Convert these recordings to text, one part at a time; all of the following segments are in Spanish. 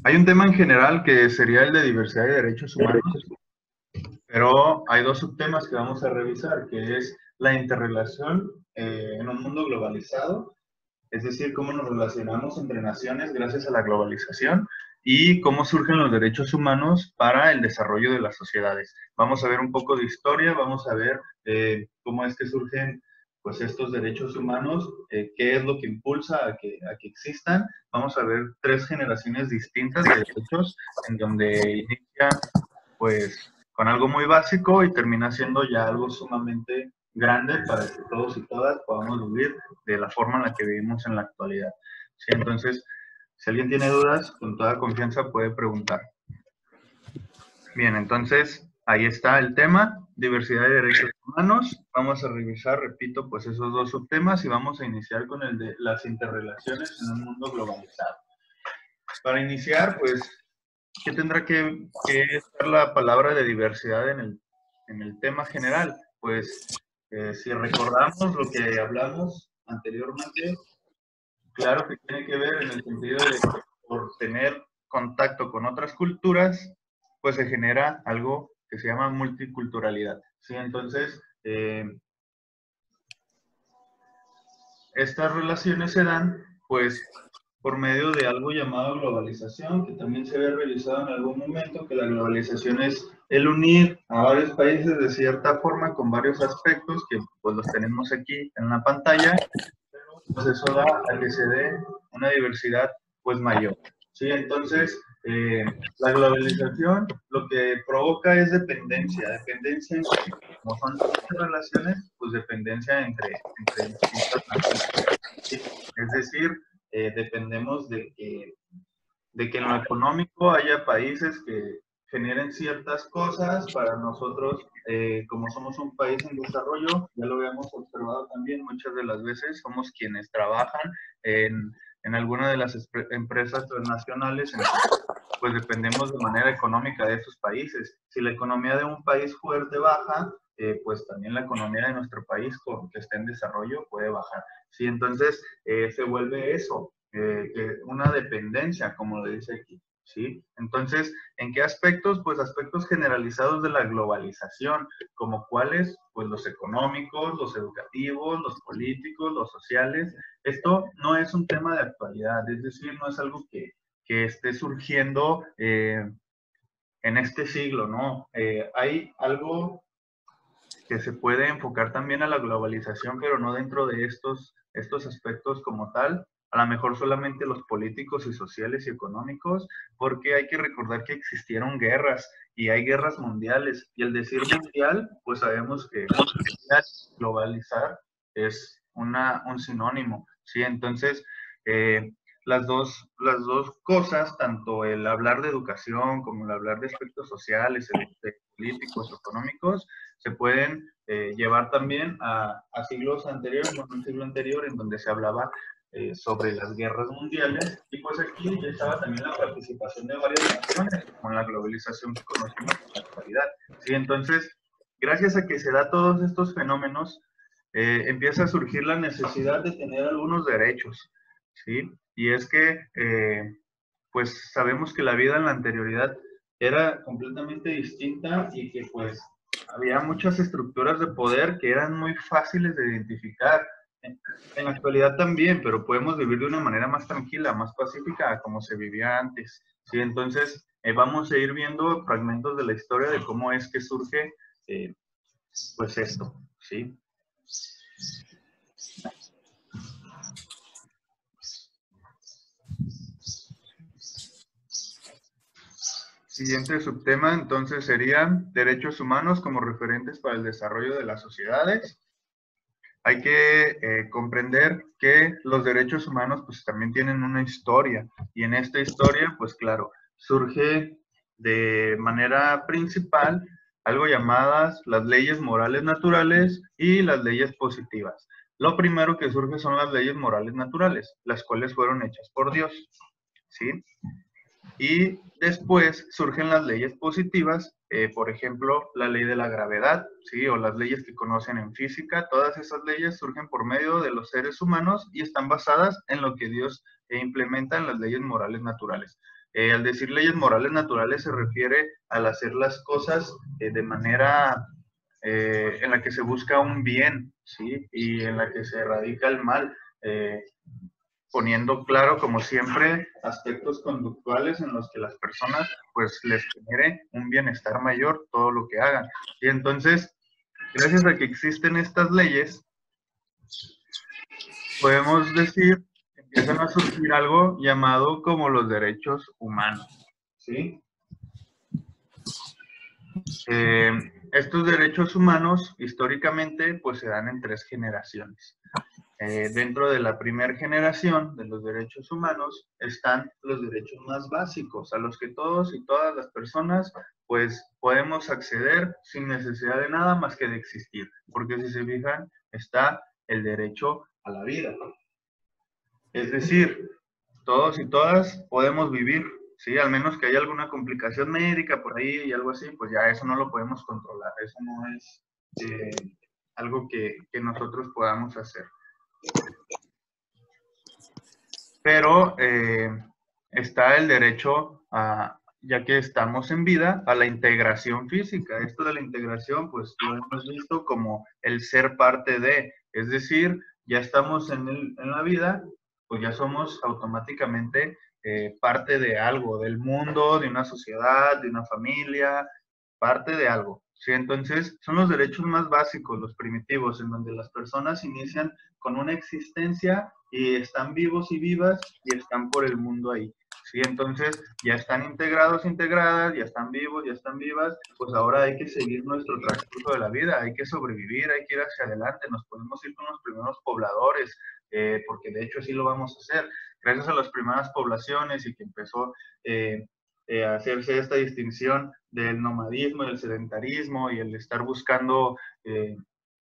Hay un tema en general que sería el de diversidad y derechos humanos, pero hay dos subtemas que vamos a revisar, que es la interrelación en un mundo globalizado, es decir, cómo nos relacionamos entre naciones gracias a la globalización y cómo surgen los derechos humanos para el desarrollo de las sociedades. Vamos a ver un poco de historia, vamos a ver cómo es que surgen pues estos derechos humanos, qué es lo que impulsa a que existan. Vamos a ver tres generaciones distintas de derechos en donde inicia pues con algo muy básico y termina siendo ya algo sumamente grande para que todos y todas podamos vivir de la forma en la que vivimos en la actualidad. ¿Sí? Entonces, si alguien tiene dudas, con toda confianza puede preguntar. Bien, entonces ahí está el tema, diversidad y derechos humanos. Vamos a revisar, repito, pues esos dos subtemas y vamos a iniciar con el de las interrelaciones en un mundo globalizado. Para iniciar, pues, ¿qué tendrá que estar la palabra de diversidad en el tema general? Pues, si recordamos lo que hablamos anteriormente, claro que tiene que ver en el sentido de que por tener contacto con otras culturas, pues se genera algo que se llama multiculturalidad. ¿Sí? Entonces, estas relaciones se dan, pues, por medio de algo llamado globalización, que también se había revisado en algún momento, que la globalización es el unir a varios países de cierta forma con varios aspectos que pues los tenemos aquí en la pantalla, pero pues eso da a que se dé una diversidad pues mayor. ¿Sí? Entonces, la globalización lo que provoca es dependencia. ¿Dependencia en qué? Como son muchas relaciones, pues dependencia entre distintas naciones. ¿Sí? Es decir, dependemos de que en lo económico haya países que generen ciertas cosas para nosotros, como somos un país en desarrollo, ya lo habíamos observado también muchas de las veces, somos quienes trabajan en alguna de las empresas transnacionales, entonces pues dependemos de manera económica de esos países. Si la economía de un país fuerte baja, pues también la economía de nuestro país, que esté en desarrollo, puede bajar. Sí, entonces se vuelve eso, una dependencia, como lo dice aquí. ¿Sí? Entonces, ¿en qué aspectos? Pues aspectos generalizados de la globalización, como cuáles, pues los económicos, los educativos, los políticos, los sociales. Esto no es un tema de actualidad, es decir, no es algo que esté surgiendo en este siglo, ¿no? Hay algo que se puede enfocar también a la globalización, pero no dentro de estos aspectos como tal, a lo mejor solamente los políticos y sociales y económicos, porque hay que recordar que existieron guerras y hay guerras mundiales, y al decir mundial, pues sabemos que mundial, globalizar es un sinónimo, ¿sí? Entonces, eh, las dos cosas, tanto el hablar de educación como el hablar de aspectos sociales, de políticos, económicos, se pueden llevar también a siglos anteriores, bueno, un siglo anterior, en donde se hablaba sobre las guerras mundiales, y pues aquí ya estaba también la participación de varias naciones, como en la globalización que conocemos en la actualidad. Sí, entonces, gracias a que se da todos estos fenómenos, empieza a surgir la necesidad de tener algunos derechos, ¿sí? Y es que, pues sabemos que la vida en la anterioridad era completamente distinta y que pues había muchas estructuras de poder que eran muy fáciles de identificar. En la actualidad también, pero podemos vivir de una manera más tranquila, más pacífica, como se vivía antes. ¿Sí? Entonces, vamos a ir viendo fragmentos de la historia de cómo es que surge, eh, pues esto, ¿sí? Siguiente subtema, entonces, serían derechos humanos como referentes para el desarrollo de las sociedades. Hay que comprender que los derechos humanos pues también tienen una historia y en esta historia pues claro, surge de manera principal algo llamadas las leyes morales naturales y las leyes positivas. Lo primero que surge son las leyes morales naturales, las cuales fueron hechas por Dios, ¿sí? Y después surgen las leyes positivas, por ejemplo, la ley de la gravedad, ¿sí? O las leyes que conocen en física. Todas esas leyes surgen por medio de los seres humanos y están basadas en lo que Dios e implementan las leyes morales naturales. Al decir leyes morales naturales se refiere al hacer las cosas de manera en la que se busca un bien, ¿sí? Y en la que se erradica el mal, poniendo claro, como siempre, aspectos conductuales en los que las personas, pues, les genere un bienestar mayor todo lo que hagan. Y entonces, gracias a que existen estas leyes, podemos decir que empiezan a surgir algo llamado como los derechos humanos, ¿sí? Estos derechos humanos, históricamente, pues se dan en 3 generaciones. Dentro de la primera generación de los derechos humanos están los derechos más básicos, a los que todos y todas las personas pues podemos acceder sin necesidad de nada más que de existir, porque si se fijan, está el derecho a la vida. Es decir, todos y todas podemos vivir, ¿sí? Al menos que haya alguna complicación médica por ahí y algo así, pues ya eso no lo podemos controlar, eso no es algo que nosotros podamos hacer. Pero está el derecho a, ya que estamos en vida, a la integración física. Esto de la integración, pues lo hemos visto como el ser parte de, es decir, ya estamos en la vida, pues ya somos automáticamente parte de algo, del mundo, de una sociedad, de una familia, parte de algo. ¿Sí? Entonces, son los derechos más básicos, los primitivos, en donde las personas inician con una existencia y están vivos y vivas y están por el mundo ahí. ¿Sí? Entonces, ya están integrados, integradas, ya están vivos, ya están vivas, pues ahora hay que seguir nuestro transcurso de la vida, hay que sobrevivir, hay que ir hacia adelante, nos podemos ir con los primeros pobladores, porque de hecho así lo vamos a hacer. Gracias a las primeras poblaciones y que empezó a hacerse esta distinción del nomadismo, del sedentarismo y el estar buscando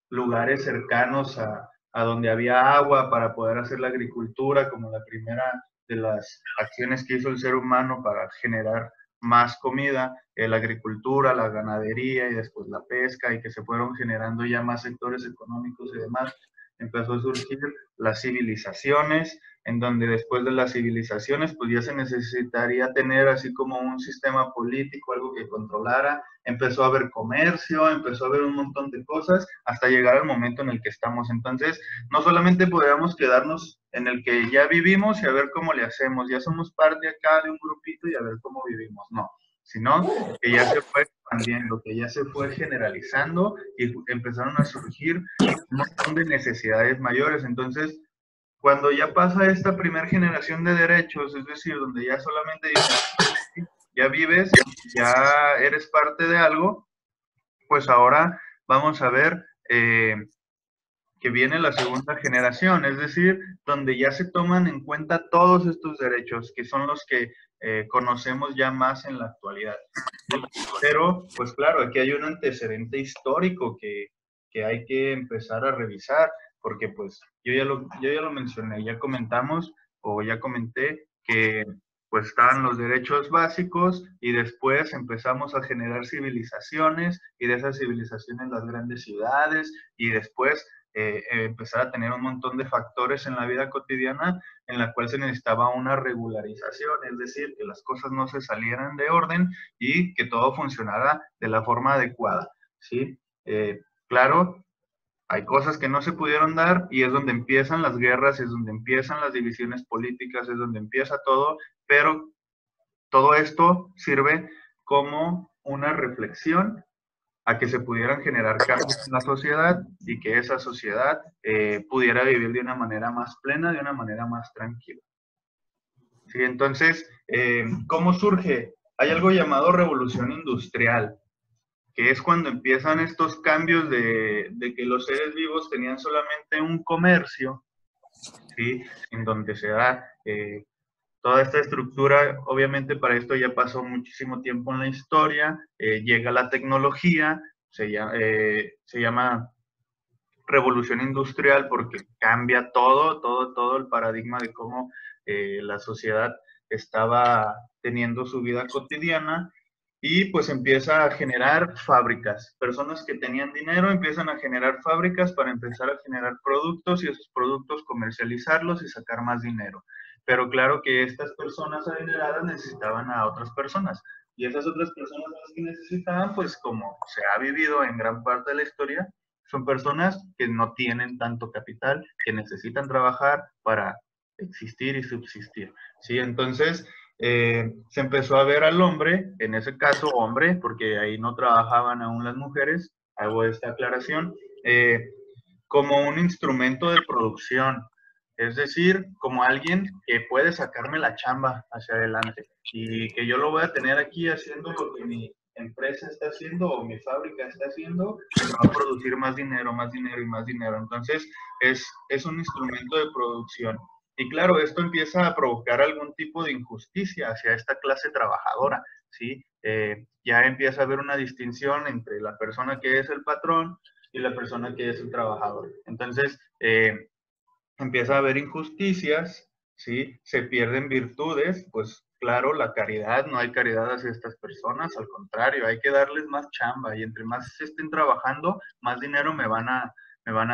lugares cercanos a donde había agua para poder hacer la agricultura como la primera de las acciones que hizo el ser humano para generar más comida, la agricultura, la ganadería y después la pesca y que se fueron generando ya más sectores económicos y demás, empezó a surgir las civilizaciones, en donde después de las civilizaciones pues ya se necesitaría tener así como un sistema político, algo que controlara, empezó a haber comercio, empezó a haber un montón de cosas, hasta llegar al momento en el que estamos. Entonces, no solamente podríamos quedarnos en el que ya vivimos y a ver cómo le hacemos, ya somos parte acá de un grupito y a ver cómo vivimos, no, sino que ya se fue expandiendo, que ya se fue generalizando y empezaron a surgir un montón de necesidades mayores. Entonces, cuando ya pasa esta primera generación de derechos, es decir, donde ya solamente dicen, ya vives, ya eres parte de algo, pues ahora vamos a ver que viene la segunda generación, es decir, donde ya se toman en cuenta todos estos derechos, que son los que conocemos ya más en la actualidad. ¿Sí? Pero, pues claro, aquí hay un antecedente histórico que hay que empezar a revisar, porque pues yo ya lo mencioné, ya comentamos o ya comenté que pues estaban los derechos básicos y después empezamos a generar civilizaciones y de esas civilizaciones las grandes ciudades y después empezar a tener un montón de factores en la vida cotidiana en la cual se necesitaba una regularización, es decir, que las cosas no se salieran de orden y que todo funcionara de la forma adecuada, ¿sí? Claro, hay cosas que no se pudieron dar y es donde empiezan las guerras, es donde empiezan las divisiones políticas, es donde empieza todo, pero todo esto sirve como una reflexión a que se pudieran generar cambios en la sociedad y que esa sociedad pudiera vivir de una manera más plena, de una manera más tranquila. ¿Sí? Entonces, ¿cómo surge? Hay algo llamado revolución industrial, que es cuando empiezan estos cambios de que los seres vivos tenían solamente un comercio, ¿sí? En donde se da toda esta estructura. Obviamente para esto ya pasó muchísimo tiempo en la historia, llega la tecnología, se llama revolución industrial porque cambia todo el paradigma de cómo la sociedad estaba teniendo su vida cotidiana y pues empieza a generar fábricas. Personas que tenían dinero empiezan a generar fábricas para empezar a generar productos y esos productos comercializarlos y sacar más dinero. pero claro que estas personas adineradas necesitaban a otras personas. Y esas otras personas a las que necesitaban, pues como se ha vivido en gran parte de la historia, son personas que no tienen tanto capital, que necesitan trabajar para existir y subsistir. ¿Sí? Entonces, se empezó a ver al hombre, en ese caso hombre, porque ahí no trabajaban aún las mujeres, hago esta aclaración, como un instrumento de producción, es decir, como alguien que puede sacarme la chamba hacia adelante y que yo lo voy a tener aquí haciendo lo que mi empresa está haciendo o mi fábrica está haciendo, me va a producir más dinero, más dinero y más dinero. Entonces, es un instrumento de producción. Y claro, esto empieza a provocar algún tipo de injusticia hacia esta clase trabajadora, ¿sí? Ya empieza a haber una distinción entre la persona que es el patrón y la persona que es el trabajador. Entonces, empieza a haber injusticias, ¿sí? Se pierden virtudes, pues claro, la caridad, no hay caridad hacia estas personas, al contrario, hay que darles más chamba y entre más estén trabajando, más dinero me van a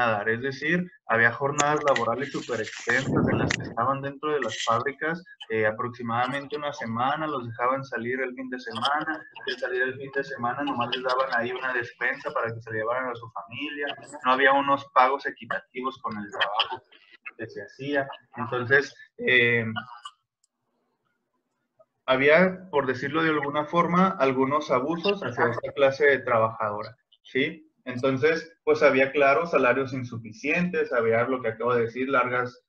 dar. Es decir, había jornadas laborales súper extensas en las que estaban dentro de las fábricas aproximadamente una semana, los dejaban salir el fin de semana, y al salir el fin de semana nomás les daban ahí una despensa para que se llevaran a su familia, no había unos pagos equitativos con el trabajo que se hacía. Entonces, había, por decirlo de alguna forma, algunos abusos hacia esta clase de trabajadora, ¿sí? Entonces, pues había, claro, salarios insuficientes, había lo que acabo de decir, largas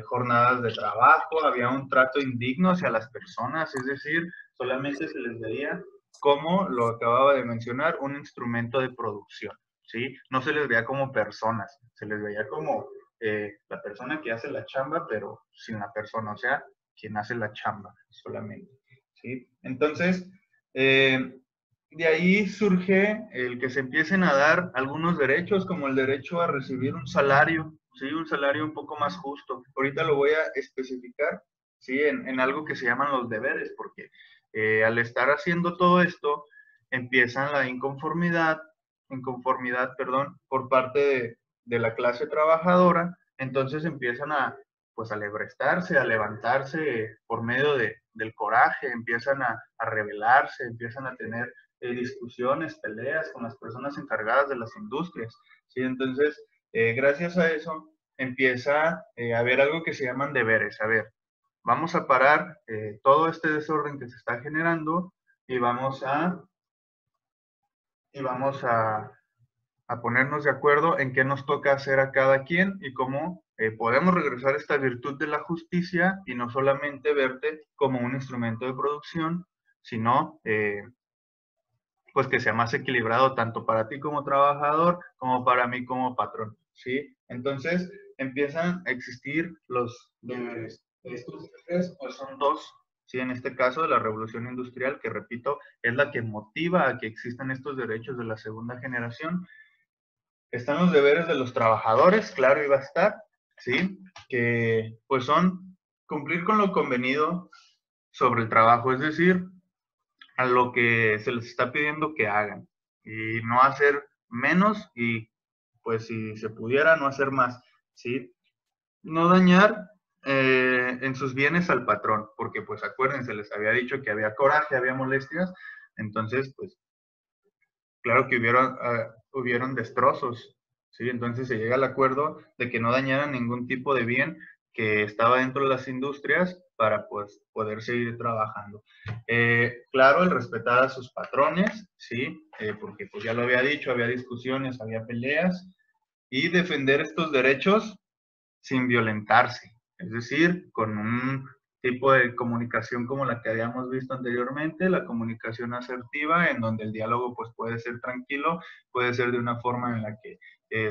jornadas de trabajo, había un trato indigno hacia las personas, es decir, solamente se les veía como lo acababa de mencionar, un instrumento de producción, ¿sí? No se les veía como personas, se les veía como la persona que hace la chamba, pero sin la persona, o sea, quien hace la chamba solamente. ¿Sí? Entonces, de ahí surge el que se empiecen a dar algunos derechos, como el derecho a recibir un salario, ¿sí? Un salario un poco más justo. Ahorita lo voy a especificar, ¿sí? En algo que se llaman los deberes, porque al estar haciendo todo esto, empieza la inconformidad, perdón, por parte de la clase trabajadora, entonces empiezan pues a lebrestarse, a levantarse por medio del coraje, empiezan a rebelarse, empiezan a tener discusiones, peleas con las personas encargadas de las industrias, ¿sí? Entonces, gracias a eso, empieza a haber algo que se llaman deberes. A ver, vamos a parar todo este desorden que se está generando y vamos a ponernos de acuerdo en qué nos toca hacer a cada quien y cómo podemos regresar esta virtud de la justicia y no solamente verte como un instrumento de producción, sino pues que sea más equilibrado tanto para ti como trabajador como para mí como patrón, ¿sí? Entonces empiezan a existir los deberes. Estos deberes pues son dos, ¿sí? En este caso de la revolución industrial, que repito, es la que motiva a que existan estos derechos de la segunda generación. Están los deberes de los trabajadores, claro, iba a estar, ¿sí? Que pues son cumplir con lo convenido sobre el trabajo, es decir, a lo que se les está pidiendo que hagan y no hacer menos y pues si se pudiera no hacer más, ¿sí? No dañar en sus bienes al patrón, porque pues acuérdense, les había dicho que había coraje, había molestias, entonces pues claro que hubieron destrozos, ¿sí? Entonces se llega al acuerdo de que no dañaran ningún tipo de bien que estaba dentro de las industrias para pues, poder seguir trabajando. Claro, el respetar a sus patrones, ¿sí? Porque pues ya lo había dicho, había discusiones, había peleas, y defender estos derechos sin violentarse, es decir, con un tipo de comunicación como la que habíamos visto anteriormente, la comunicación asertiva, en donde el diálogo pues puede ser tranquilo, puede ser de una forma en la que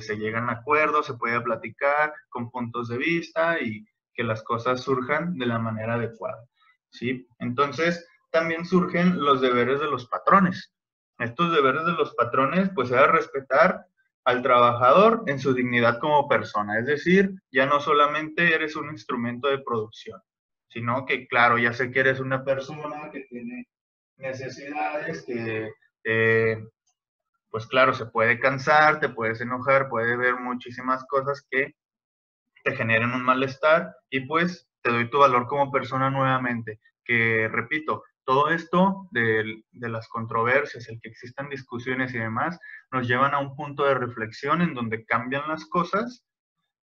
se llegan a acuerdos, se puede platicar con puntos de vista y que las cosas surjan de la manera adecuada, ¿sí? Entonces, también surgen los deberes de los patrones. Estos deberes de los patrones, pues, era respetar al trabajador en su dignidad como persona. Es decir, ya no solamente eres un instrumento de producción, sino que, claro, ya sé que eres una persona que tiene necesidades, que, pues claro, se puede cansar, te puedes enojar, puede haber muchísimas cosas que te generen un malestar y pues te doy tu valor como persona nuevamente. Que, repito, todo esto de las controversias, el que existan discusiones y demás, nos llevan a un punto de reflexión en donde cambian las cosas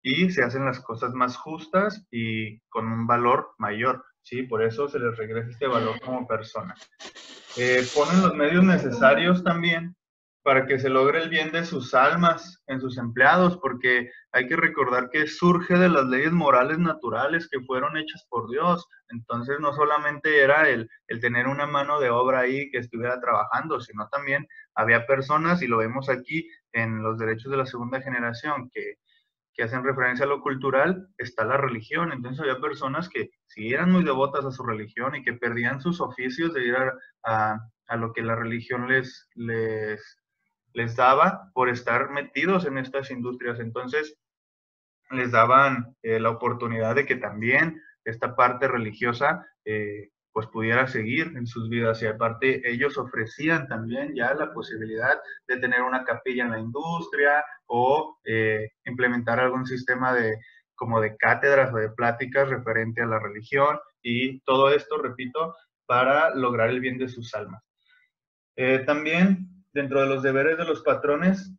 y se hacen las cosas más justas y con un valor mayor, ¿sí? Por eso se les regresa este valor como persona. Ponen los medios necesarios también para que se logre el bien de sus almas en sus empleados, porque hay que recordar que surge de las leyes morales naturales que fueron hechas por Dios. Entonces no solamente era el tener una mano de obra ahí que estuviera trabajando, sino también había personas, y lo vemos aquí en los derechos de la segunda generación, que hacen referencia a lo cultural, está la religión. Entonces había personas que sí eran muy devotas a su religión y que perdían sus oficios de ir a lo que la religión les daba por estar metidos en estas industrias. Entonces les daban la oportunidad de que también esta parte religiosa pues pudiera seguir en sus vidas, y aparte ellos ofrecían también ya la posibilidad de tener una capilla en la industria o implementar algún sistema como de cátedras o de pláticas referente a la religión, y todo esto, repito, para lograr el bien de sus almas. También dentro de los deberes de los patrones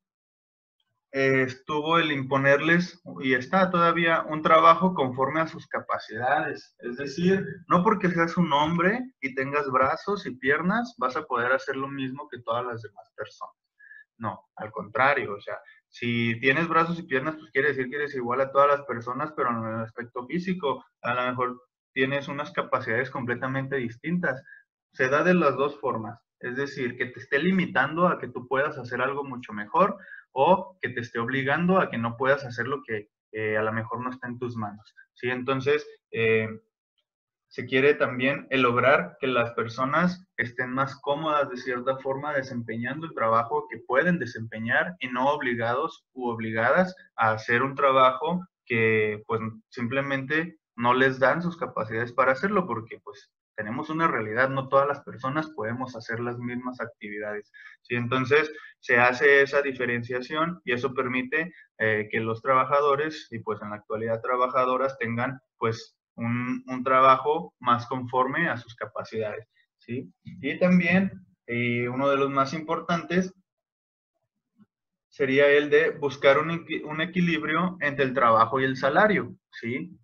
estuvo el imponerles, y está todavía, un trabajo conforme a sus capacidades. Es decir, no porque seas un hombre y tengas brazos y piernas, vas a poder hacer lo mismo que todas las demás personas. No, al contrario, o sea, si tienes brazos y piernas, pues quiere decir que eres igual a todas las personas, pero en el aspecto físico, a lo mejor tienes unas capacidades completamente distintas. Se da de las dos formas, es decir, que te esté limitando a que tú puedas hacer algo mucho mejor, o que te esté obligando a que no puedas hacer lo que a lo mejor no está en tus manos, ¿sí? Entonces, se quiere también el lograr que las personas estén más cómodas de cierta forma desempeñando el trabajo que pueden desempeñar, y no obligados u obligadas a hacer un trabajo que pues simplemente no les dan sus capacidades para hacerlo, porque pues tenemos una realidad, no todas las personas podemos hacer las mismas actividades, ¿sí? Entonces se hace esa diferenciación, y eso permite que los trabajadores, y pues en la actualidad trabajadoras, tengan pues un trabajo más conforme a sus capacidades, ¿sí? Y también uno de los más importantes sería el de buscar un equilibrio entre el trabajo y el salario, ¿sí?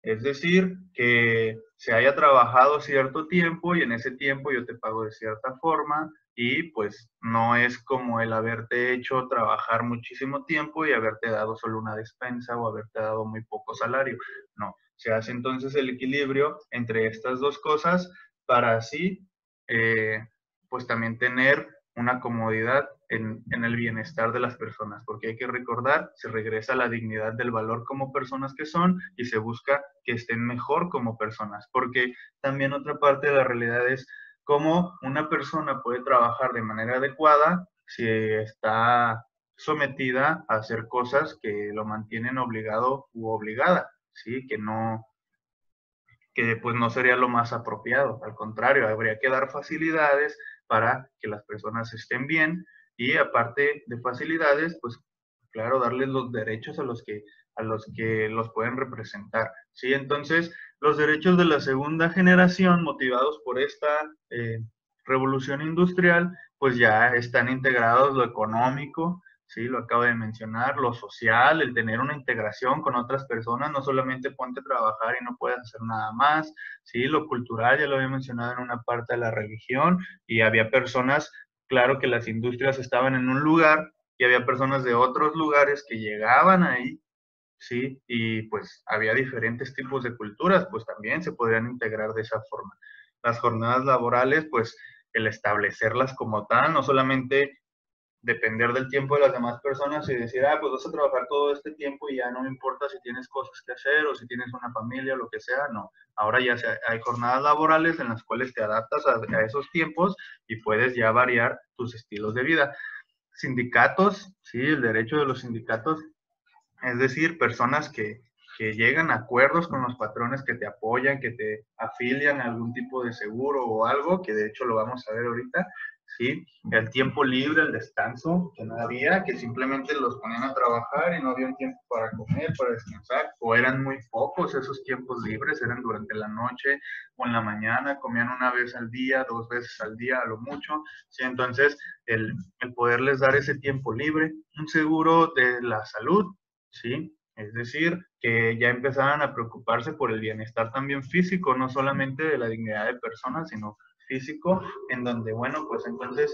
Es decir, que se haya trabajado cierto tiempo y en ese tiempo yo te pago de cierta forma, y pues no es como el haberte hecho trabajar muchísimo tiempo y haberte dado solo una despensa o haberte dado muy poco salario. No, se hace entonces el equilibrio entre estas dos cosas para así pues también tener una comodidad en el bienestar de las personas, porque hay que recordar, se regresa la dignidad del valor como personas que son, y se busca que estén mejor como personas, porque también otra parte de la realidad es cómo una persona puede trabajar de manera adecuada si está sometida a hacer cosas que lo mantienen obligado u obligada, ¿sí? Que pues no sería lo más apropiado. Al contrario, habría que dar facilidades para que las personas estén bien, y aparte de facilidades, pues claro, darles los derechos a los que los pueden representar, ¿sí? Entonces, los derechos de la segunda generación, motivados por esta revolución industrial, pues ya están integrados lo económico, sí, lo acabo de mencionar, lo social, el tener una integración con otras personas, no solamente ponte a trabajar y no puedes hacer nada más, sí, lo cultural, ya lo había mencionado en una parte de la religión, y había personas, claro que las industrias estaban en un lugar y había personas de otros lugares que llegaban ahí, sí, y pues había diferentes tipos de culturas, pues también se podrían integrar de esa forma. Las jornadas laborales, pues el establecerlas como tal, no solamente depender del tiempo de las demás personas y decir, pues vas a trabajar todo este tiempo y ya no me importa si tienes cosas que hacer o si tienes una familia o lo que sea, no. Ahora ya hay jornadas laborales en las cuales te adaptas a esos tiempos y puedes ya variar tus estilos de vida. Sindicatos, sí, el derecho de los sindicatos, es decir, personas que llegan a acuerdos con los patrones, que te apoyan, que te afilian a algún tipo de seguro o algo, que de hecho lo vamos a ver ahorita, ¿sí? El tiempo libre, el descanso, que no había, que simplemente los ponían a trabajar y no había un tiempo para comer, para descansar, o eran muy pocos esos tiempos libres, eran durante la noche o en la mañana, comían una vez al día, 2 veces al día, a lo mucho, ¿sí? Entonces, el poderles dar ese tiempo libre, un seguro de la salud, ¿sí? Es decir, que ya empezaran a preocuparse por el bienestar también físico, no solamente de la dignidad de personas, sino físico, en donde, bueno, pues entonces,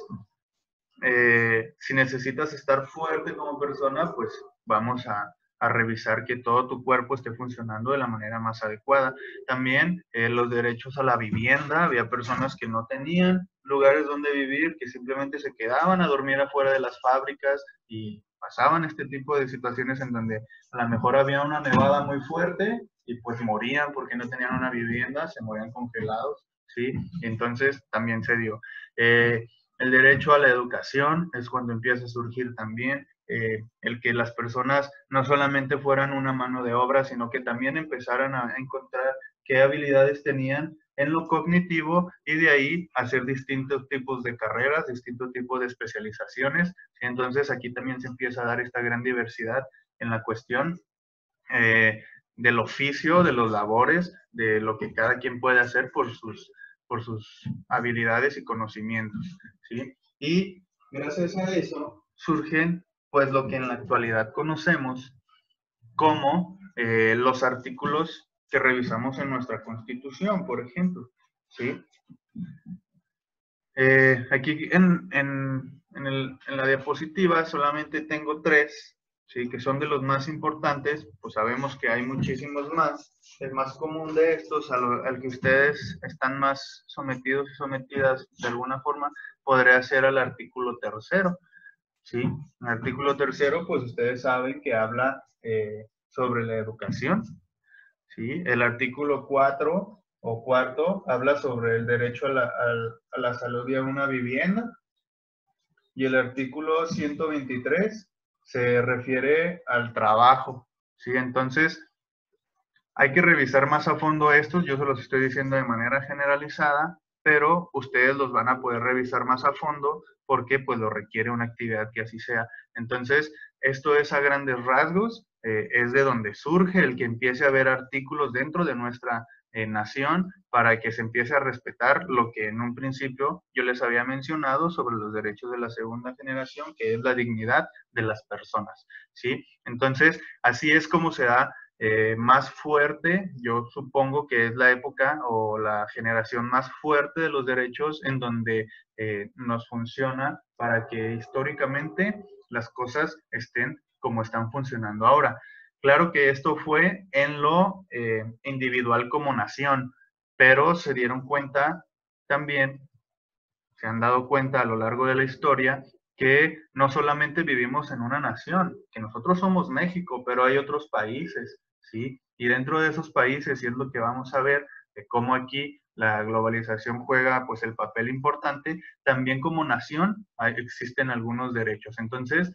si necesitas estar fuerte como persona, pues vamos a revisar que todo tu cuerpo esté funcionando de la manera más adecuada. También los derechos a la vivienda, había personas que no tenían lugares donde vivir, que simplemente se quedaban a dormir afuera de las fábricas y pasaban este tipo de situaciones en donde a lo mejor había una nevada muy fuerte y pues morían porque no tenían una vivienda, se morían congelados, ¿sí? Entonces también se dio. El derecho a la educación es cuando empieza a surgir también el que las personas no solamente fueran una mano de obra, sino que también empezaran a encontrar qué habilidades tenían en lo cognitivo y de ahí hacer distintos tipos de carreras, distintos tipos de especializaciones. Entonces aquí también se empieza a dar esta gran diversidad en la cuestión del oficio, de los labores, de lo que cada quien puede hacer por sus habilidades y conocimientos, ¿sí? Y gracias a eso surgen, pues, lo que en la actualidad conocemos como los artículos que revisamos en nuestra Constitución, por ejemplo, ¿sí? Aquí en la diapositiva solamente tengo 3, ¿sí? Que son de los más importantes, pues sabemos que hay muchísimos más. El más común de estos, al que ustedes están más sometidos y sometidas de alguna forma, podría ser al artículo 3, ¿sí? El artículo 3, pues ustedes saben que habla sobre la educación, ¿sí? El artículo 4 o cuarto habla sobre el derecho a la salud y a una vivienda. Y el artículo 123 se refiere al trabajo, ¿sí? Entonces, hay que revisar más a fondo estos. Yo se los estoy diciendo de manera generalizada, pero ustedes los van a poder revisar más a fondo porque pues lo requiere una actividad que así sea. Entonces, esto es a grandes rasgos, es de donde surge el que empiece a haber artículos dentro de nuestra nación para que se empiece a respetar lo que en un principio yo les había mencionado sobre los derechos de la segunda generación, que es la dignidad de las personas, ¿sí? Entonces, así es como se da más fuerte, yo supongo que es la época o la generación más fuerte de los derechos en donde nos funciona para que históricamente las cosas estén como están funcionando ahora. Claro que esto fue en lo individual como nación, pero se dieron cuenta también, se han dado cuenta a lo largo de la historia que no solamente vivimos en una nación, que nosotros somos México, pero hay otros países, ¿sí? Y dentro de esos países, y es lo que vamos a ver, de cómo aquí la globalización juega pues el papel importante, también como nación existen algunos derechos. Entonces,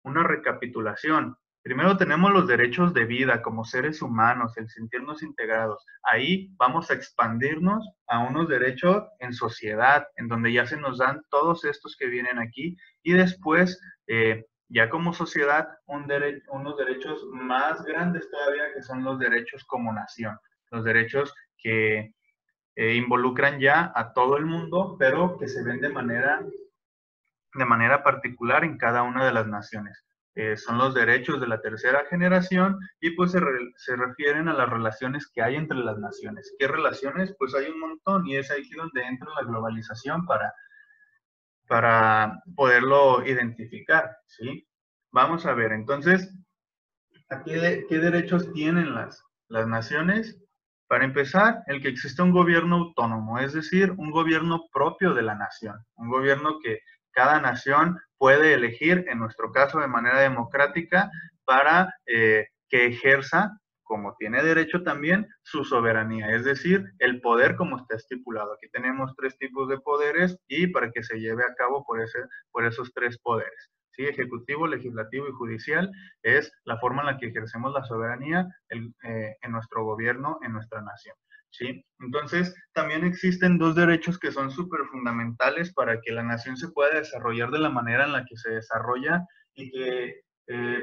una recapitulación. Primero tenemos los derechos de vida como seres humanos, el sentirnos integrados. Ahí vamos a expandirnos a unos derechos en sociedad, en donde ya se nos dan todos estos que vienen aquí y después, ya como sociedad, unos derechos más grandes todavía que son los derechos como nación, los derechos que involucran ya a todo el mundo, pero que se ven de manera particular en cada una de las naciones. Son los derechos de la tercera generación y pues se refieren a las relaciones que hay entre las naciones. ¿Qué relaciones? Pues hay un montón y es aquí donde entra la globalización para poderlo identificar, ¿sí? Vamos a ver, entonces, ¿qué derechos tienen las naciones? Para empezar, el que exista un gobierno autónomo, es decir, un gobierno propio de la nación, un gobierno que cada nación puede elegir, en nuestro caso de manera democrática, para que ejerza, como tiene derecho también, su soberanía, es decir, el poder como está estipulado. Aquí tenemos 3 tipos de poderes y para que se lleve a cabo por esos 3 poderes, ¿sí? Ejecutivo, legislativo y judicial es la forma en la que ejercemos la soberanía en nuestro gobierno, en nuestra nación. ¿sí? Entonces, también existen dos derechos que son súper fundamentales para que la nación se pueda desarrollar de la manera en la que se desarrolla y que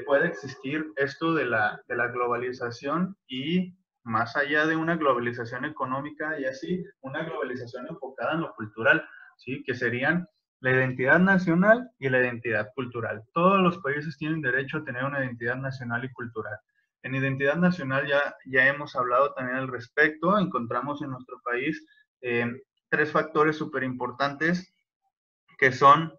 pueda existir esto de la globalización y más allá de una globalización económica y así, una globalización enfocada en lo cultural, ¿sí? Que serían la identidad nacional y la identidad cultural. Todos los países tienen derecho a tener una identidad nacional y cultural. En identidad nacional ya hemos hablado también al respecto. Encontramos en nuestro país tres factores súper importantes que son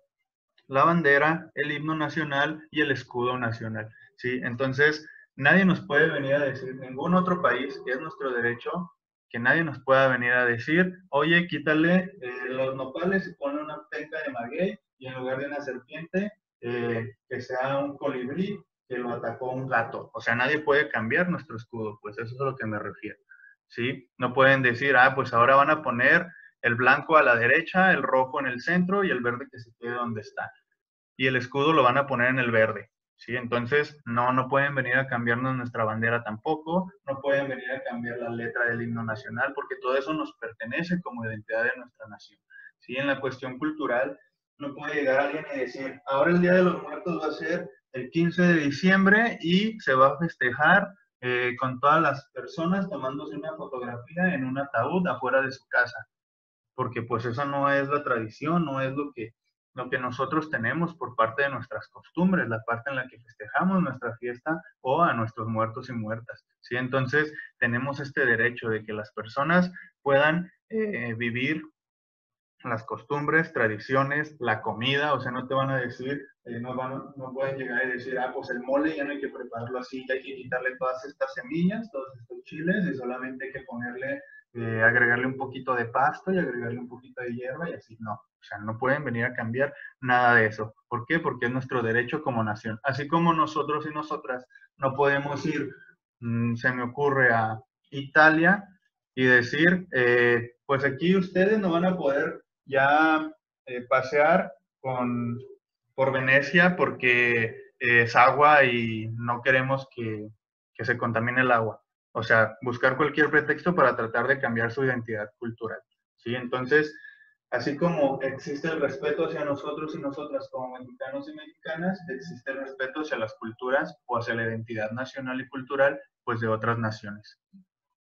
la bandera, el himno nacional y el escudo nacional. ¿Sí? Entonces, nadie nos puede venir a decir, ningún otro país, que es nuestro derecho, que nadie nos pueda venir a decir, oye, quítale los nopales y ponle una penca de maguey y en lugar de una serpiente, que sea un colibrí que lo atacó un gato. O sea, nadie puede cambiar nuestro escudo, pues eso es a lo que me refiero. ¿Sí? No pueden decir, pues ahora van a poner el blanco a la derecha, el rojo en el centro y el verde que se quede donde está. Y el escudo lo van a poner en el verde. ¿Sí? Entonces, no pueden venir a cambiarnos nuestra bandera tampoco, no pueden venir a cambiar la letra del himno nacional, porque todo eso nos pertenece como identidad de nuestra nación. ¿Sí? En la cuestión cultural, no puede llegar alguien y decir, ahora el Día de los Muertos va a ser el 15 de diciembre y se va a festejar con todas las personas tomándose una fotografía en un ataúd afuera de su casa, porque pues eso no es la tradición, no es lo que nosotros tenemos por parte de nuestras costumbres, la parte en la que festejamos nuestra fiesta o a nuestros muertos y muertas. ¿Sí? Entonces tenemos este derecho de que las personas puedan vivir las costumbres, tradiciones, la comida, o sea, no te van a decir, no pueden llegar y decir, pues el mole ya no hay que prepararlo así, ya hay que quitarle todas estas semillas, todos estos chiles, y solamente hay que ponerle, agregarle un poquito de pasto y agregarle un poquito de hierba y así, no. O sea, no pueden venir a cambiar nada de eso. ¿Por qué? Porque es nuestro derecho como nación. Así como nosotros y nosotras no podemos ir, se me ocurre, a Italia y decir, pues aquí ustedes no van a poder ya pasear por Venecia porque es agua y no queremos que se contamine el agua. O sea, buscar cualquier pretexto para tratar de cambiar su identidad cultural. ¿Sí? Entonces, así como existe el respeto hacia nosotros y nosotras como mexicanos y mexicanas, existe el respeto hacia las culturas o hacia la identidad nacional y cultural pues de otras naciones.